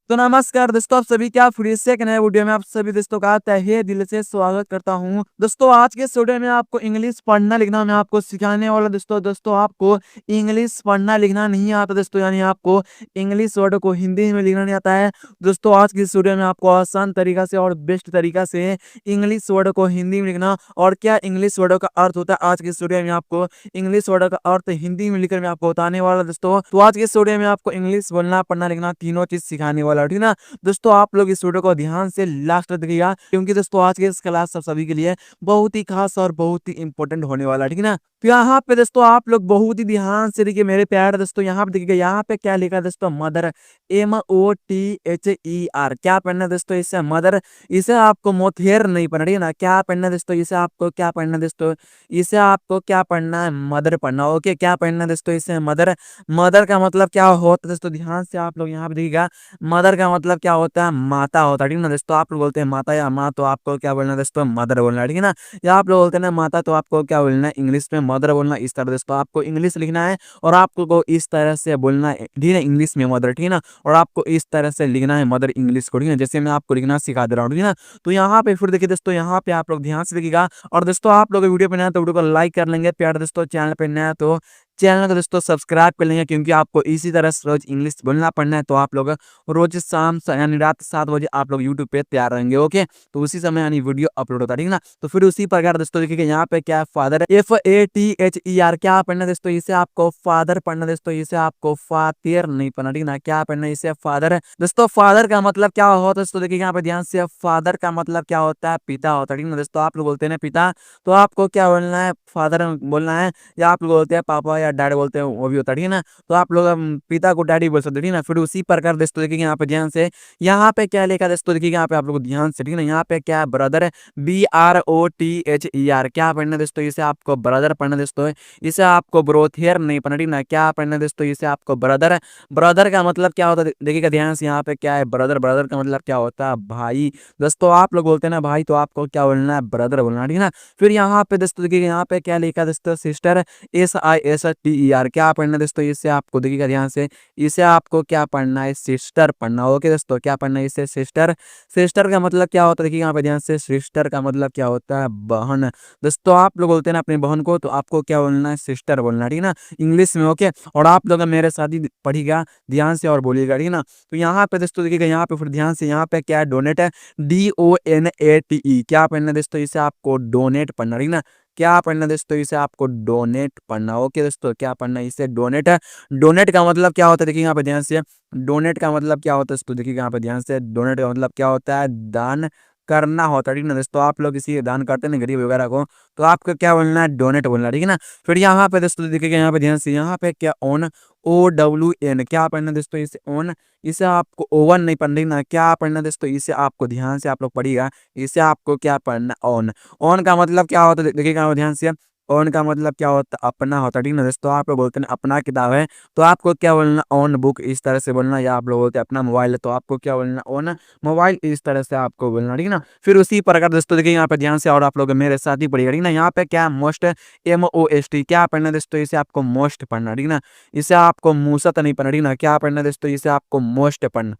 तो नमस्कार दोस्तों, आप सभी क्या फिर से एक नए वीडियो में आप सभी दोस्तों का तहे दिल से स्वागत करता हूं। दोस्तों आज के इस वीडियो में आपको इंग्लिश पढ़ना लिखना मैं आपको सिखाने वाला। दोस्तों आपको इंग्लिश पढ़ना लिखना नहीं आता दोस्तों, यानी आपको इंग्लिश वर्ड को हिंदी में लिखना नहीं आता है। दोस्तों आज की इस वीडियो में आपको आसान तरीका से और बेस्ट तरीका से इंग्लिश वर्ड को हिंदी में लिखना और क्या इंग्लिश वर्ड का अर्थ होता है, आज की इस वीडियो में आपको इंग्लिश वर्ड का अर्थ हिंदी में लिखकर मैं आपको बताने वाला। दोस्तों तो आज के इस वीडियो में आपको इंग्लिश बोलना पढ़ना लिखना तीनों चीज सिखाने वाला, ठीक ना। दोस्तों आप लोग इस वीडियो को ध्यान से लास्ट तक देखिएगा, क्योंकि दोस्तों आज के इस क्लास सब सभी के लिए बहुत ही खास और बहुत ही इंपॉर्टेंट होने वाला है, ठीक ना। तो यहाँ पे दोस्तों आप लोग बहुत ही ध्यान से देखिए मेरे प्यारे दोस्तों, यहाँ पे देखिएगा, यहाँ पे क्या लिखा है दोस्तों, मदर, MOTHER। क्या पढ़ना है दोस्तों, इसे मदर, इसे आपको मोथेर नहीं पढ़ना, ठीक है ना। क्या पढ़ना है दोस्तों, इसे आपको क्या पढ़ना है दोस्तों, इसे आपको क्या पढ़ना है, मदर पढ़ना। ओके, क्या पढ़ना है दोस्तों, इसे मदर। मदर का मतलब क्या होता है दोस्तों, ध्यान से आप लोग यहाँ पे देखिएगा, मदर का मतलब क्या होता है, माता होता है, ठीक है ना। दोस्तों आप लोग बोलते हैं माता या माँ, तो आपको क्या बोलना है दोस्तों, मदर बोलना है, ठीक है ना। या आप लोग बोलते हैं ना माता, तो आपको क्या बोलना है, इंग्लिश में मदर बोलना। इस तरह दोस्तों आपको इंग्लिश लिखना है और आपको इस तरह से बोलना है, ठीक है, इंग्लिश में मदर, ठीक है ना। और आपको इस तरह से लिखना है मदर इंग्लिश को, ठीक है, जैसे मैं आपको लिखना सिखा दे रहा हूँ, ठीक है ना। तो यहाँ पे फिर देखिए दोस्तों, यहाँ पे आप लोग ध्यान से देखिएगा। और दोस्तों आप लोग वीडियो पे नया तो वीडियो को लाइक कर लेंगे, प्यार दोस्तों चैनल पे नया तो चैनल को दोस्तों सब्सक्राइब कर लेंगे, क्योंकि आपको इसी तरह से रोज इंग्लिश बोलना पढ़ना है। तो आप लोग रोज शाम यानी रात 7 बजे आप लोग यूट्यूब पे तैयार रहेंगे। ओके, तो उसी समय यानी वीडियो अपलोड होता है, ठीक है ना। तो फिर उसी प्रकार दोस्तों देखिए यहाँ पे क्या है, फादर, FATHER। क्या पढ़ना है दोस्तों, इसे आपको फादर पढ़ना है दोस्तों, इसे आपको फातिर नहीं पढ़ना, ठीक है ना। क्या पढ़ना है, इसे फादर। दोस्तों फादर का मतलब क्या होता है दोस्तों, देखिए यहाँ पे ध्यान से, फादर का मतलब क्या होता है, पिता होता है, ठीक है ना। दोस्तों आप लोग बोलते हैं ना पिता, तो आपको क्या बोलना है, फादर बोलना है। या आप लोग बोलते हैं पापा या डैड बोलते हैं, वो भी होता है, ठीक है ना। तो आप लोग पिता को डैडी बोल सकते हैं, ठीक है ना। फिर उसी प्रकार दोस्तों देखिए यहाँ पे ध्यान से, यहाँ पे क्या लिखा है दोस्तों, देखिए यहाँ पे आप लोग ध्यान से, ठीक है ना। यहाँ पे क्या है, ब्रदर, BROTHER। क्या पढ़ना है दोस्तों, इसे आपको ब्रदर पढ़ना है दोस्तों, इसे आपको ब्रोथियर नहीं पढ़ना, ठीक है ना। क्या पढ़ना है दोस्तों, इसे आपको ब्रदर। ब्रदर का मतलब क्या होता है, देखिएगा ध्यान से, यहाँ पे क्या है, ब्रदर। ब्रदर का मतलब क्या होता है, भाई। दोस्तों आप लोग बोलते हैं ना भाई, तो आपको क्या बोलना है, ब्रदर बोलना, ठीक है ना। फिर यहाँ पे दोस्तों देखिए, यहाँ पे क्या लिखा है दोस्तों, सिस्टर, SISTER। क्या पढ़ना है दोस्तों, इससे आपको देखिएगा ध्यान से, इसे आपको क्या पढ़ना है, सिस्टर पढ़ना। ओके दोस्तों, क्या पढ़ना है, इसे सिस्टर। सिस्टर का मतलब क्या होता है, देखिए यहाँ पे ध्यान से, सिस्टर का मतलब क्या होता है, बहन। दोस्तों आप लोग बोलते हैं ना अपनी बहन को, तो आपको क्या बोलना है, सिस्टर बोलना है, ठीक है ना, इंग्लिश में। ओके, और आप लोग मेरे साथ ही पढ़िएगा ध्यान से और बोलिएगा, ठीक है ना। तो यहाँ पे दोस्तों देखिएगा, यहाँ पे फिर ध्यान से, यहाँ पे क्या है, डोनेट है, DONATE। क्या पढ़ना है दोस्तों, इसे आपको डोनेट पढ़ना, ठीक है ना। क्या पढ़ना है दोस्तों, इसे आपको डोनेट पढ़ना। ओके दोस्तों, क्या पढ़ना है, इसे डोनेट है। डोनेट का मतलब क्या होता है, देखिए यहाँ पे ध्यान से, डोनेट का मतलब क्या होता है दोस्तों, देखिए यहाँ पे ध्यान से, डोनेट का मतलब क्या होता है, दान करना होता है, ठीक है ना। दोस्तों आप लोग किसी दान करते हैं ना गरीब वगैरह को, तो आपको क्या बोलना है, डोनेट बोलना है, ठीक है ना। फिर यहाँ पे दोस्तों देखिएगा, यहाँ पे ध्यान से, यहाँ पे क्या, ओन, OWN। क्या पढ़ना है दोस्तों, इसे ओन, इसे आपको ओवन नहीं पढ़ना, ठीक है ना। क्या पढ़ना है दोस्तों, इसे आपको ध्यान से आप लोग पढ़िएगा, इसे आपको क्या पढ़ना, ऑन। ऑन का मतलब क्या होता है, देखिएगा ध्यान से, ऑन का मतलब क्या होता है, अपना होता है, ठीक है ना। दोस्तों आप लोग बोलते हैं अपना किताब है, तो आपको क्या बोलना, ऑन बुक, इस तरह से बोलना। या आप लोग बोलते हैं अपना मोबाइल है, तो आपको क्या बोलना, ऑन मोबाइल, इस तरह से आपको बोलना, ठीक है ना। फिर उसी प्रकार दोस्तों देखिए यहाँ पे ध्यान से, और आप लोग मेरे साथ ही पढ़िएगा, ठीक है ना। यहाँ पे क्या, मोस्ट, MOST। क्या पढ़ना है दोस्तों, इसे आपको मोस्ट पढ़ना, ठीक है ना। इसे आपको मूसत नहीं पढ़ना, ठीक है ना। क्या पढ़ना है दोस्तों, इसे आपको मोस्ट पढ़ना।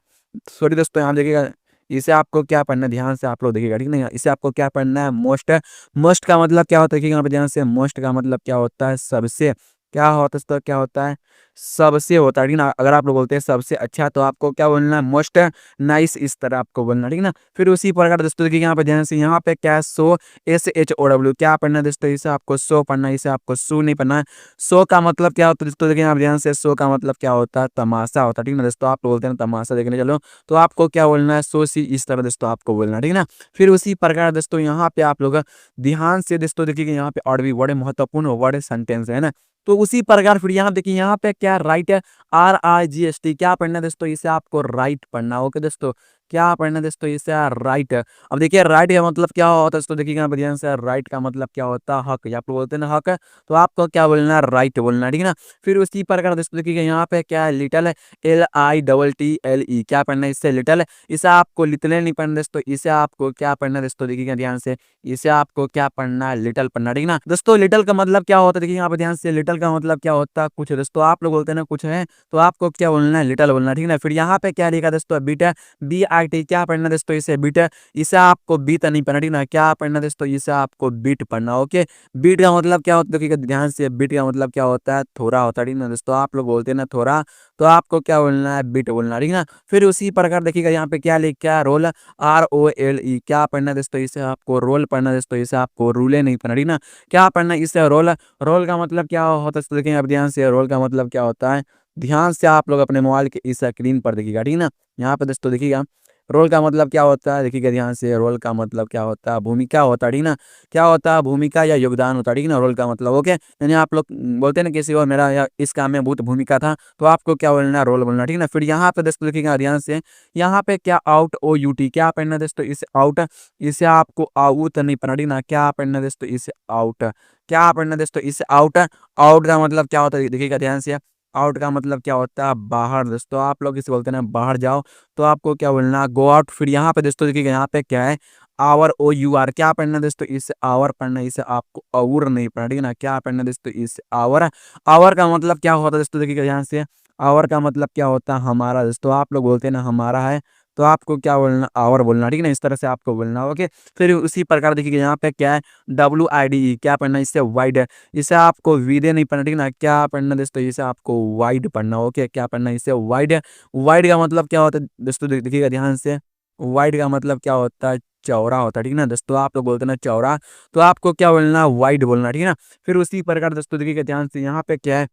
सॉरी दोस्तों, यहाँ देखिएगा, इसे आपको क्या पढ़ना है, ध्यान से आप लोग देखिएगा, ठीक है ना। इसे आपको क्या पढ़ना है, मोस्ट। मोस्ट का मतलब क्या होता है, देखिए यहाँ पे ध्यान से, मोस्ट का मतलब क्या होता है, सबसे। क्या होता है दोस्तों, क्या होता है, सबसे होता है, ठीक है ना। अगर आप लोग बोलते हैं सबसे अच्छा, तो आपको क्या बोलना है, मोस्ट नाइस, इस तरह आपको बोलना, ठीक है ना। फिर उसी प्रकार दोस्तों देखिए यहाँ पे ध्यान से, यहाँ पे क्या है, सो, SHOW। क्या पढ़ना है दोस्तों, इसे आपको सो पढ़ना है, इसे आपको सू नहीं पढ़ना है। सो का मतलब क्या होता है दोस्तों, देखिए यहाँ पे ध्यान से, सो का मतलब क्या होता है, तमाशा होता है, ठीक है ना। दोस्तों आप लोग बोलते हैं ना तमाशा देखने चलो, तो आपको क्या बोलना है, सो सी, इस तरह दोस्तों आपको बोलना है, ठीक है ना। फिर उसी प्रकार दोस्तों यहाँ पे आप लोग ध्यान से दोस्तों देखिए कि यहाँ पे और भी बड़े महत्वपूर्ण वर्ड सेंटेंस है ना। तो उसी प्रकार फिर यहाँ देखिए, यहाँ पे क्या, राइट है, RIGHT। क्या पढ़ना है दोस्तों, इसे आपको राइट पढ़ना। ओके दोस्तों, क्या पढ़ना है दोस्तों इसे राइट। अब देखिए राइट का मतलब क्या होता है दोस्तों, देखिए यहाँ पे ध्यान से, राइट का मतलब क्या होता है हक, या आप लोग बोलते हैं ना हक, तो आपको क्या बोलना है राइट बोलना है, ठीक है ना। फिर उसी प्रकार दोस्तों देखिए यहाँ पे क्या है लिटल है, LITTLE, क्या पढ़ना है इससे लिटल, इसे आपको लिटले नहीं पढ़ना दोस्तों, इसे आपको क्या पढ़ना है दोस्तों, देखिएगा ध्यान से, इसे आपको क्या पढ़ना है लिटल पढ़ना, ठीक है ना दोस्तों। लिटल का मतलब क्या होता है, देखिए यहाँ पे ध्यान से, लिटल का मतलब क्या होता है कुछ है दोस्तों, आप लोग बोलते हैं ना कुछ है, तो आपको क्या बोलना है लिटल बोलना है, ठीक है ना। फिर यहाँ पे क्या लिखा दोस्तों बीटा, BIT, क्या पढ़ना है दोस्तों इसे बीटा, इसे आपको बीट नहीं पढ़ना, ठीक है ना, क्या पढ़ना है दोस्तों इसे आपको बीट पढ़ना, ओके। बीट का मतलब क्या होता है, देखिएगा ध्यान से, बीट का मतलब क्या होता है थोड़ा होता है, ठीक है ना दोस्तों, आप लोग बोलते हैं ना थोड़ा, तो आपको क्या बोलना है बीट बोलना है, ठीक है ना। फिर उसी प्रकार देखिएगा यहाँ पे क्या लिखा है रोल, ROLE, क्या पढ़ना है दोस्तों इसे आपको रोल पढ़ना है दोस्तों, इसे आपको रूले नहीं पढ़ना, ठीक है ना। क्या पढ़ना है इसे रोल, रोल का मतलब क्या होता है देखिए आप ध्यान से, रोल का मतलब क्या होता है, ध्यान से आप लोग अपने मोबाइल के इस स्क्रीन पर देखिएगा, ठीक है ना। यहाँ पे दोस्तों देखिएगा रोल का मतलब क्या होता है, देखिएगा ध्यान से, रोल का मतलब क्या होता है भूमिका होता है, ठीक है ना, क्या होता है भूमिका या योगदान होता है, ठीक है ना, रोल का मतलब, ओके। यानी आप लोग बोलते हैं ना किसी और मेरा या इस काम में बहुत भूमिका था, तो आपको क्या बोलना है रोल बोलना, ठीक है ना। फिर यहाँ पे दोस्तों देखिएगा ध्यान से, यहाँ पे क्या आउट, OUT, क्या पढ़ना है दोस्तों इसे आउट, इसे आपको आउट नहीं पढ़ना, ठीक है ना, क्या पढ़ना है दोस्तों इसे आउट, क्या पढ़ना है दोस्तों इसे आउट। आउट का मतलब क्या होता है देखिएगा ध्यान से, आउट का मतलब क्या होता है बाहर दोस्तों, आप लोग इसे बोलते हैं ना बाहर जाओ, तो आपको क्या बोलना है गो आउट। फिर यहाँ पे दोस्तों देखिएगा यहाँ पे क्या है आवर, OUR, क्या पढ़ना है दोस्तों इसे आवर पढ़ना, इसे आपको और नहीं पढ़ना, ठीक है ना, क्या पढ़ना है दोस्तों इसे आवर। आवर का मतलब क्या होता है दोस्तों, देखिएगा यहाँ से, आवर का मतलब क्या होता है हमारा दोस्तों, आप लोग बोलते हैं ना हमारा है, तो आपको क्या बोलना आवर बोलना, ठीक है ना, इस तरह से आपको बोलना, ओके। फिर उसी प्रकार देखिएगा यहाँ पे क्या है WIDE, क्या पढ़ना है इससे वाइड, इसे आपको वीडे नहीं पढ़ना, ठीक है ना, क्या पढ़ना दोस्तों इसे आपको वाइड पढ़ना, ओके। क्या पढ़ना इसे वाइड, वाइड का मतलब क्या होता है दोस्तों देखिएगा ध्यान से, वाइड का मतलब क्या होता है चौड़ा होता है, ठीक है ना दोस्तों, आप लोग बोलते हैं ना चौड़ा, तो आपको क्या बोलना वाइड बोलना, ठीक है ना। फिर उसी प्रकार दोस्तों देखिएगा ध्यान से, यहाँ पे क्या है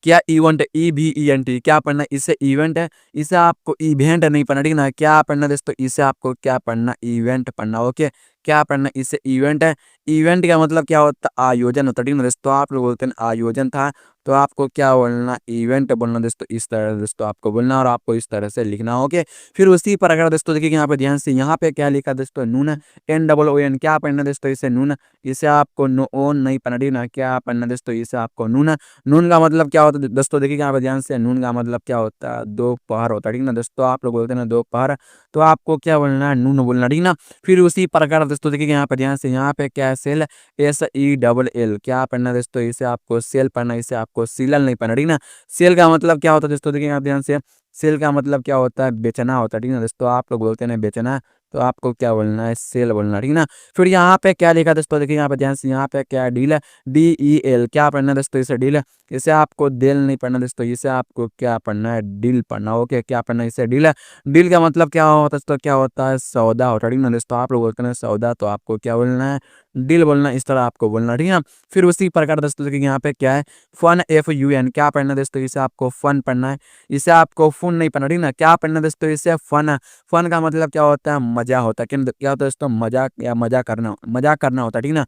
क्या इवेंट, EVENT, क्या पढ़ना इसे इवेंट है, इसे आपको इवेंट नहीं पढ़ना, ठीक है ना, क्या पढ़ना दोस्तों इसे आपको क्या पढ़ना इवेंट पढ़ना, ओके। क्या पढ़ना इसे इवेंट है, इवेंट का मतलब क्या होता है आयोजन होता है, ठीक है ना दोस्तों, आप लोग बोलते हैं आयोजन था, तो आपको क्या बोलना इवेंट बोलना दोस्तों, इस तरह दोस्तों आपको बोलना और आपको इस तरह से लिखना, ओके। फिर उसी प्रकार दोस्तों देखिए यहाँ पे ध्यान से, यहाँ पे क्या लिखा दोस्तों नून, NOON, क्या पढ़ना दोस्तों इसे नून, इसे आपको नो ओन नहीं पढ़ना, ठीक है ना, क्या पढ़ना दोस्तों इसे आपको नून। नून का मतलब क्या होता है दोस्तों, देखिए यहाँ पे ध्यान से, नून का मतलब क्या होता है दोपहर होता है, ठीक है ना दोस्तों, आप लोग बोलते हैं ना दोपहर, तो आपको क्या बोलना है नून बोलना, ठीक है ना। फिर उसी प्रकार दोस्तों देखिए यहाँ पे ध्यान से, यहाँ पे क्या है सेल, SELL, क्या पढ़ना दोस्तों इसे आपको सेल पढ़ना, इसे आपको सीलल नहीं पढ़ना, ठीक है ना। सेल का मतलब क्या होता है दोस्तों, देखिए यहाँ पे ध्यान से, सेल का मतलब क्या होता है बेचना होता है, ठीक है ना दोस्तों, आप लोग बोलते हैं ना बेचना, तो आपको क्या बोलना है सेल बोलना, ठीक है ना। फिर यहाँ पे क्या लिखा दोस्तों, देखिए यहाँ पे ध्यान से, यहाँ पे क्या है डील, DEL, क्या पढ़ना है दोस्तों इसे डील, इसे आपको डेल नहीं पढ़ना दोस्तों, इसे आपको क्या पढ़ना है डील पढ़ना, ओके। क्या पढ़ना है इसे डील, डील का मतलब क्या होता है दोस्तों, क्या होता है सौदा होता है, ठीक है ना दोस्तों, आप लोग बोलते हैं सौदा, तो आपको क्या बोलना है डील बोलना, इस तरह आपको बोलना, ठीक है ना। फिर उसी प्रकार दोस्तों देखिए यहाँ पे क्या है फन, FUN, क्या पढ़ना है दोस्तों इसे आपको फन पढ़ना है, इसे आपको फुन नहीं पढ़ना, ठीक है ना, क्या पढ़ना है दोस्तों इसे फन। फन का मतलब क्या होता है मजा होता है, क्या होता है दोस्तों मजाक या मजाक करना होता है, ठीक है ना,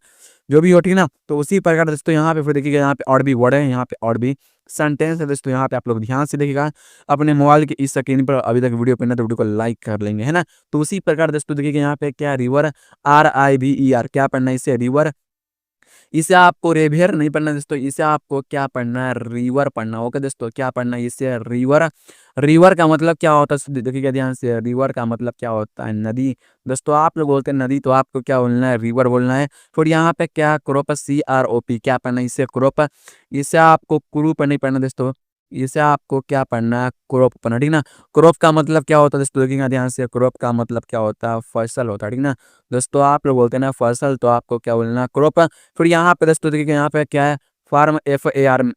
जो भी हो, ठीक है ना। तो उसी प्रकार दोस्तों यहाँ पे फिर देखिएगा, यहाँ पे और भी वर्ड है, यहाँ पे और भी सेंटेंस है दोस्तों, यहाँ पे आप लोग ध्यान से देखिएगा अपने मोबाइल की इस स्क्रीन पर, अभी तक वीडियो पे ना तो वीडियो को लाइक कर लेंगे, है ना। तो उसी प्रकार दोस्तों देखिएगा यहाँ पे क्या रिवर, RIVER, क्या पढ़ना है इसे रिवर, इसे आपको रिवर नहीं पढ़ना दोस्तों, इसे आपको क्या पढ़ना है रिवर पढ़ना, ओके दोस्तों। क्या पढ़ना है इसे रिवर, रिवर का मतलब क्या होता है देखिएगा ध्यान से, रिवर का मतलब क्या होता है नदी दोस्तों, आप लोग बोलते हैं नदी, तो आपको क्या बोलना है रिवर बोलना है। फिर यहाँ पे क्या क्रॉप, CROP, क्या पढ़ना है इसे क्रॉप, इसे आपको क्रूप नहीं पढ़ना दोस्तों, इसे आपको क्या पढ़ना है क्रॉप पढ़ना, ठीक ना। क्रॉप का मतलब क्या होता है दोस्तों, देखिएगा ध्यान से, क्रॉप का मतलब क्या होता है फसल होता है, ठीक ना दोस्तों, आप लोग बोलते हैं ना फसल, तो आपको क्या बोलना है क्रॉप। फिर यहाँ पे दोस्तों देखिए यहाँ पे क्या है फार्म, FARM,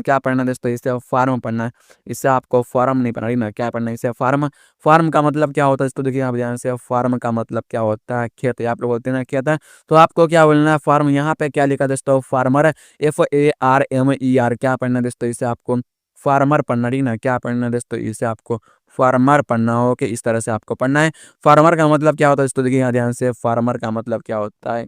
क्या पढ़ना है दोस्तों इसे फार्म पढ़ना है, इससे आपको फार्म नहीं पढ़ना, ठीक ना, क्या पढ़ना है इसे फार्म। फार्म का मतलब क्या होता है दोस्तों, देखिए आप ध्यान से, फार्म का मतलब क्या होता है खेत, आप लोग बोलते हैं ना खेत है, तो आपको क्या बोलना है फार्म। यहाँ पे क्या लिखा दोस्तों फार्मर, FARMER, क्या पढ़ना है दोस्तों इसे आपको फार्मर पढ़ना, ठीक ना, क्या पढ़ना है दोस्तों इसे आपको फार्मर पढ़ना हो, कि इस तरह से आपको पढ़ना है। फार्मर का मतलब क्या होता है दोस्तों, देखिए यहाँ ध्यान से, फार्मर का मतलब क्या होता है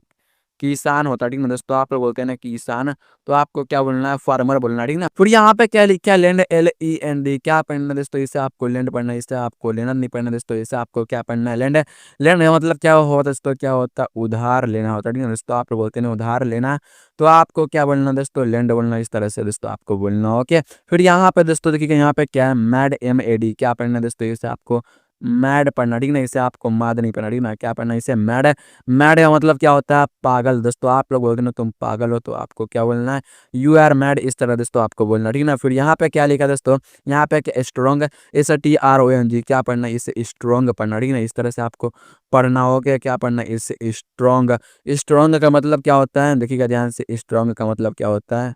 किसान होता है, ठीक है ना दोस्तों, आप लोग बोलते हैं ना किसान, तो आपको क्या बोलना है, फार्मर बोलना है, ठीक है ना। फिर यहाँ पे क्या लिखा है, लैंड, LEND, क्या पढ़ना है दोस्तों, इसे आपको लैंड पढ़ना है, इसे आपको लेना नहीं पढ़ना दोस्तों, इसे आपको क्या पढ़ना है, लैंड। लैंड का मतलब क्या होता है दोस्तों, क्या होता है, उधार लेना होता है, ठीक है दोस्तों, आप लोग बोलते हैं ना उधार लेना, तो आपको क्या बोलना दोस्तों, लैंड बोलना, इस तरह से दोस्तों आपको बोलना, ओके। फिर यहाँ पे दोस्तों देखिए यहाँ पे क्या है, मैड, MAD, क्या पढ़ना है दोस्तों, इसे आपको मैड पढ़ना, ठीक ना, इसे आपको माद नहीं पढ़ना, ठीक ना, क्या पढ़ना है, इसे मैड। मैड का मतलब क्या होता है, पागल दोस्तों, आप लोग बोलते हैं ना तुम पागल हो, तो आपको क्या बोलना है, यू आर मैड, इस तरह दोस्तों आपको बोलना, ठीक ना। फिर यहाँ पे क्या लिखा दोस्तों, यहाँ पे क्या स्ट्रॉन्ग, STRONG, क्या पढ़ना है, इसे स्ट्रॉन्ग पढ़ना, ठीक ना, इस तरह से आपको पढ़ना हो गया, क्या पढ़ना है, इसे स्ट्रॉन्ग। स्ट्रॉन्ग का मतलब क्या होता है, देखिएगा ध्यान से, स्ट्रॉन्ग का मतलब क्या होता है,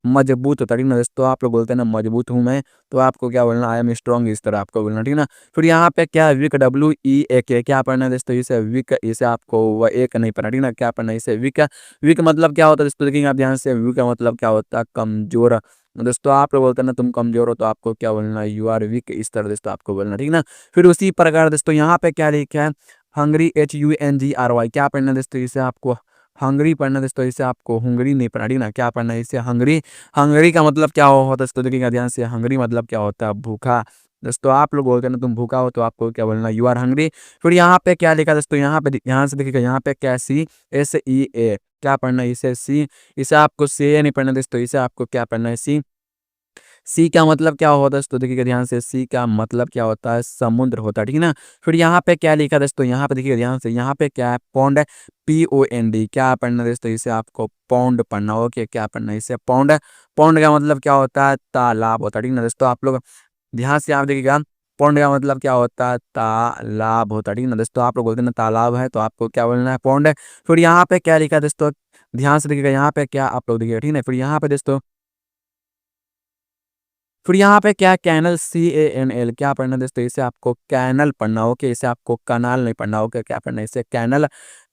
मजबूत होता है, ठीक ना दोस्तों, आप लोग बोलते हैं ना मजबूत हूँ मैं, तो आपको क्या बोलना, आई एम स्ट्रॉन्ग, इस तरह आपको बोलना, ठीक ना। फिर यहाँ पे क्या वीक, WEAK, क्या पढ़ना है दोस्तों, इसे वीक, इसे आपको वह एक नहीं पढ़ना, ठीक ना, क्या पढ़ना है, इसे वीक। वीक मतलब क्या होता है दोस्तों, देखिए आप ध्यान से, वीक का मतलब क्या होता है, कमजोर दोस्तों, आप लोग बोलते हैं ना तुम कमजोर हो, तो आपको क्या बोलना, यू आर वीक, इस तरह दोस्तों आपको बोलना, ठीक ना। फिर उसी प्रकार दोस्तों यहाँ पे क्या लिखा है, हंगरी, HUNGRY, क्या पढ़ना है दोस्तों, इसे आपको हंगरी पढ़ना है दोस्तों, इसे आपको हुंगरी नहीं पढ़ना, ठीक ना, क्या पढ़ना है, इसे हंगरी। हंगरी का मतलब क्या होता है दोस्तों, देखिएगा ध्यान से, हंगरी मतलब क्या होता है, भूखा दोस्तों, आप लोग बोलते हैं ना तुम भूखा हो, तो आपको क्या बोलना, यू आर हंगरी। फिर यहाँ पे क्या लिखा दोस्तों, यहाँ पे यहाँ से देखिएगा, यहाँ पे क्या, CSEA, क्या पढ़ना है, इसे सी, इसे आपको सी नहीं पढ़ना दोस्तों, इसे आपको क्या पढ़ना है, सी। सी का मतलब क्या होता है दोस्तों, देखिएगा ध्यान से, सी का मतलब क्या होता है, समुद्र होता है, ठीक है ना। फिर यहाँ पे क्या लिखा दोस्तों, यहाँ पे देखिएगा ध्यान से, यहाँ पे क्या है, पौंड, POND, क्या पढ़ना दोस्तों, इसे आपको पौंड पढ़ना, ओके, क्या पढ़ना है, इसे पौंड। पौंड का मतलब क्या होता है, तालाब होता है, ठीक है ना दोस्तों, आप लोग ध्यान से आप देखिएगा, पौंड का मतलब क्या होता है, तालाब होता है, ठीक है ना दोस्तों, आप लोग बोलते हैं ना तालाब है, तो आपको क्या बोलना है, पौंड। फिर यहाँ पे क्या लिखा है दोस्तों, ध्यान से देखिएगा, यहाँ पे क्या आप लोग देखिएगा, ठीक है। फिर यहाँ पे दोस्तों, फिर यहाँ पे क्या, कैनल, CANL, क्या पढ़ना दोस्तों, इसे आपको कैनल पढ़ना, ओके, इसे आपको कनाल नहीं पढ़ना, ओके, क्या पढ़ना है, इसे कैनल।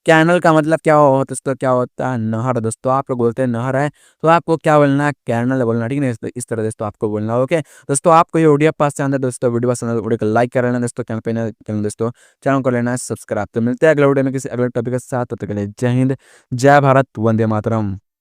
कैनल का मतलब क्या होता है दोस्तों, क्या होता है, नहर दोस्तों, आप लोग बोलते हैं नहर है, तो आपको क्या बोलना है, कैनल बोलना, ठीक है ना, इस तरह दोस्तों आपको बोलना, ओके। दोस्तों आपको ये वीडियो पसंद है दोस्तों, वीडियो पसंद है तो वीडियो को लाइक कर लेना दोस्तों, चैनल पे नए चैनल दोस्तों, चैनल को लेना है सब्सक्राइब। तो मिलते हैं अगले वीडियो में किसी अगले टॉपिक के साथ, तब तक के लिए जय हिंद, जय भारत, वंदे मातरम।